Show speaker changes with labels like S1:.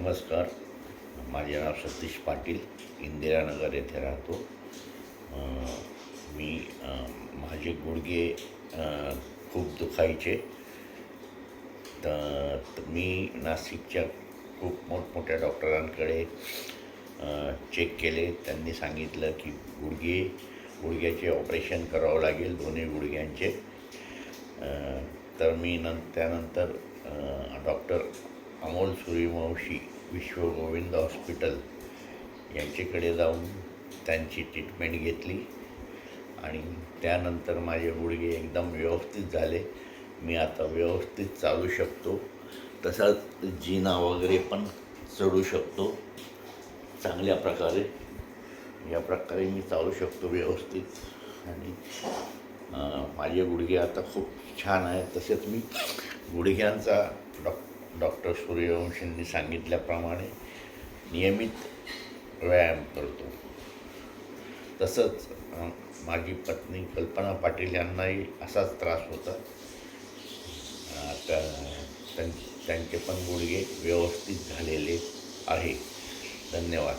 S1: नमस्कार. माझे नाव सतीश पाटील. इंदिरानगर येथे राहतो. अ, मी माझे गुडघे खूप दुखायचे. तर मी नाशिकच्या खूप मोठमोठ्या डॉक्टरांकडे चेक केले. त्यांनी सांगितलं की गुडघ्याचे ऑपरेशन करावं लागेल, दोन्ही गुडघ्यांचे. तर मी त्यानंतर डॉक्टर अमोल सूर्यवंशी विश्वगोविंद हॉस्पिटल यांच्याकडे जाऊन त्यांची ट्रीटमेंट घेतली आणि त्यानंतर माझे गुडघे एकदम व्यवस्थित झाले. मी आता व्यवस्थित चालू शकतो, तसाच जिना वगैरे पण चढू शकतो चांगल्या प्रकारे. या प्रकारे मी चालू शकतो व्यवस्थित आणि माझे गुडघे आता खूप छान आहेत. तसेच मी गुडघ्यांचा डॉक्टर सूर्यवंशींनी सांगितल्याप्रमाणे नियमित व्यायाम करतो. तसंच माझी पत्नी कल्पना पाटील यांनाही असाच त्रास होता. त्यांचे पण गुडघे व्यवस्थित झालेले आहे. धन्यवाद.